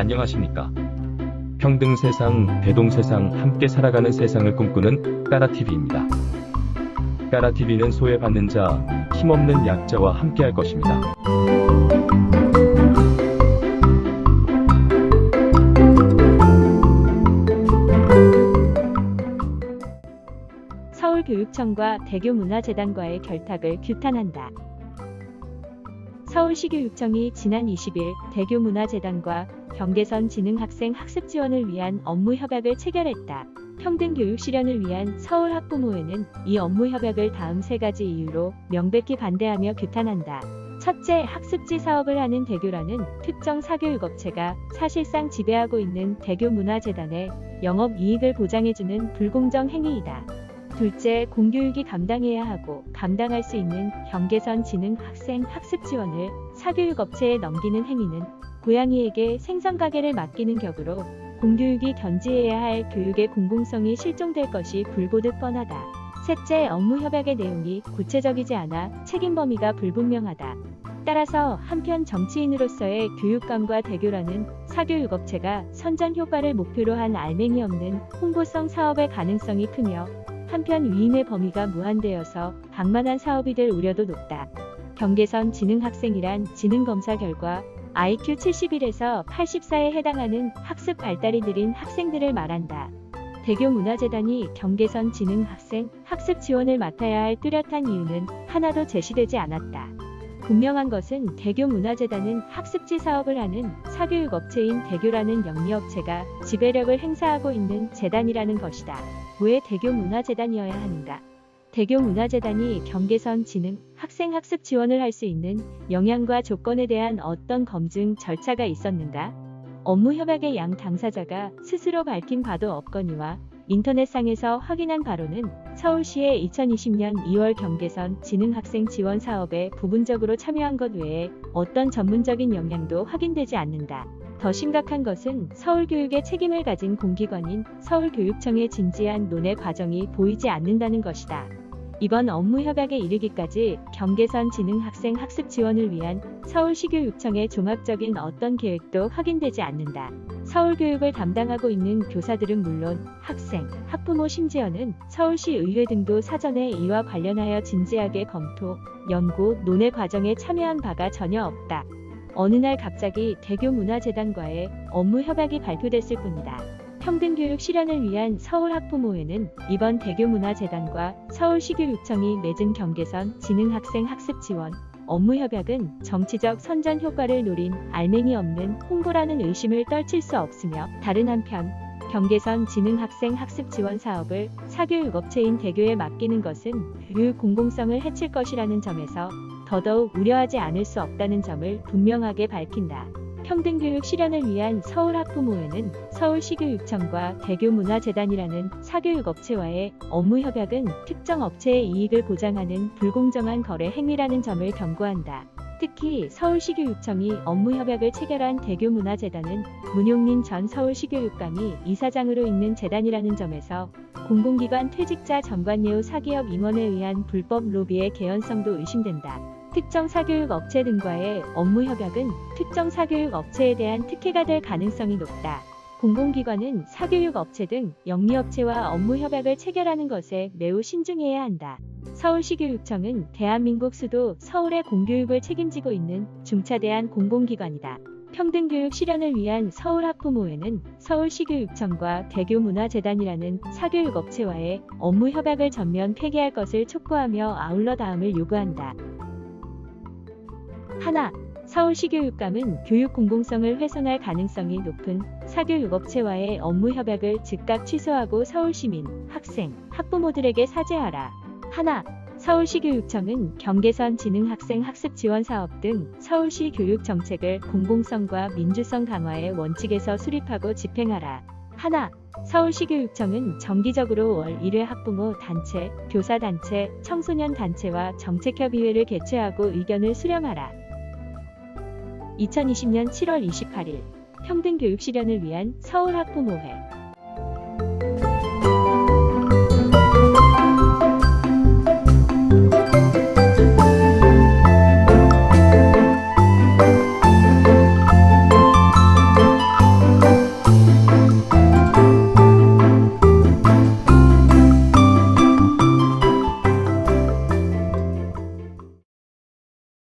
안녕하십니까. 평등 세상, 대동 세상, 함께 살아가는 세상을 꿈꾸는 까라TV입니다. 까라TV는 소외받는 자, 힘없는 약자와 함께할 것입니다. 서울교육청과 대교문화재단과의 결탁을 규탄한다. 서울시교육청이 지난 20일 대교문화재단과 경계선 지능학생 학습 지원을 위한 업무 협약을 체결했다. 평등 교육 실현을 위한 서울 학부모회는 이 업무 협약을 다음 3가지 이유로 명백히 반대하며 규탄한다. 첫째, 학습지 사업을 하는 대교라는 특정 사교육업체가 사실상 지배하고 있는 대교문화재단의 영업이익을 보장해주는 불공정 행위이다. 둘째, 공교육이 감당해야 하고 감당할 수 있는 경계선 지능 학생 학습 지원을 사교육업체에 넘기는 행위는 고양이에게 생선 가게를 맡기는 격으로 공교육이 견지해야 할 교육의 공공성이 실종될 것이 불보듯 뻔하다. 셋째, 업무 협약의 내용이 구체적이지 않아 책임 범위가 불분명하다. 따라서 한편 정치인으로서의 교육감과 대교라는 사교육업체가 선전 효과를 목표로 한 알맹이 없는 홍보성 사업의 가능성이 크며 한편 위임의 범위가 무한되어서 방만한 사업이 될 우려도 높다. 경계선 지능학생이란 지능검사 결과 IQ 71에서 84에 해당하는 학습 발달이 느린 학생들을 말한다. 대교문화재단이 경계선 지능학생 학습 지원을 맡아야 할 뚜렷한 이유는 하나도 제시되지 않았다. 분명한 것은 대교문화재단은 학습지 사업을 하는 사교육업체인 대교라는 영리업체가 지배력을 행사하고 있는 재단이라는 것이다. 왜 대교문화재단이어야 하는가? 대교문화재단이 경계선 지능 학생 학습 지원을 할 수 있는 영향과 조건에 대한 어떤 검증 절차가 있었는가? 업무 협약의 양 당사자가 스스로 밝힌 바도 없거니와 인터넷상에서 확인한 바로는 서울시의 2020년 2월 경계선 지능학생 지원 사업에 부분적으로 참여한 것 외에 어떤 전문적인 역량도 확인되지 않는다. 더 심각한 것은 서울교육의 책임을 가진 공기관인 서울교육청의 진지한 논의 과정이 보이지 않는다는 것이다. 이번 업무 협약에 이르기까지 경계선 지능학생 학습 지원을 위한 서울시교육청의 종합적인 어떤 계획도 확인되지 않는다. 서울교육을 담당하고 있는 교사들은 물론 학생, 학부모 심지어는 서울시 의회 등도 사전에 이와 관련하여 진지하게 검토, 연구, 논의 과정에 참여한 바가 전혀 없다. 어느 날 갑자기 대교문화재단과의 업무 협약이 발표됐을 뿐이다. 평등교육 실현을 위한 서울학부모회는 이번 대교문화재단과 서울시교육청이 맺은 경계선 지능학생 학습 지원 업무 협약은 정치적 선전 효과를 노린 알맹이 없는 홍보라는 의심을 떨칠 수 없으며, 다른 한편 경계선 지능학생 학습 지원 사업을 사교육업체인 대교에 맡기는 것은 교육 공공성을 해칠 것이라는 점에서 더더욱 우려하지 않을 수 없다는 점을 분명하게 밝힌다. 평등교육 실현을 위한 서울학부모회는 서울시교육청과 대교문화재단이라는 사교육업체와의 업무 협약은 특정 업체의 이익을 보장하는 불공정한 거래 행위라는 점을 경고한다. 특히 서울시교육청이 업무 협약을 체결한 대교문화재단은 문용민 전 서울시교육감이 이사장으로 있는 재단이라는 점에서 공공기관 퇴직자 전관예우 사기업 임원에 의한 불법 로비의 개연성도 의심된다. 특정 사교육 업체 등과의 업무 협약은 특정 사교육 업체에 대한 특혜가 될 가능성이 높다. 공공기관은 사교육 업체 등 영리업체와 업무 협약을 체결하는 것에 매우 신중해야 한다. 서울시교육청은 대한민국 수도 서울의 공교육을 책임지고 있는 중차대한 공공기관이다. 평등교육 실현을 위한 서울학부모회는 서울시교육청과 대교문화재단이라는 사교육업체와의 업무 협약을 전면 폐기할 것을 촉구하며 아울러 다음을 요구한다. 하나, 서울시교육감은 교육 공공성을 훼손할 가능성이 높은 사교육업체와의 업무 협약을 즉각 취소하고 서울시민, 학생, 학부모들에게 사죄하라. 하나, 서울시교육청은 경계선 지능학생 학습 지원 사업 등 서울시 교육 정책을 공공성과 민주성 강화의 원칙에서 수립하고 집행하라. 하나, 서울시교육청은 정기적으로 월 1회 학부모 단체, 교사 단체, 청소년 단체와 정책협의회를 개최하고 의견을 수렴하라. 2020년 7월 28일 평등교육 실현을 위한 서울학부모회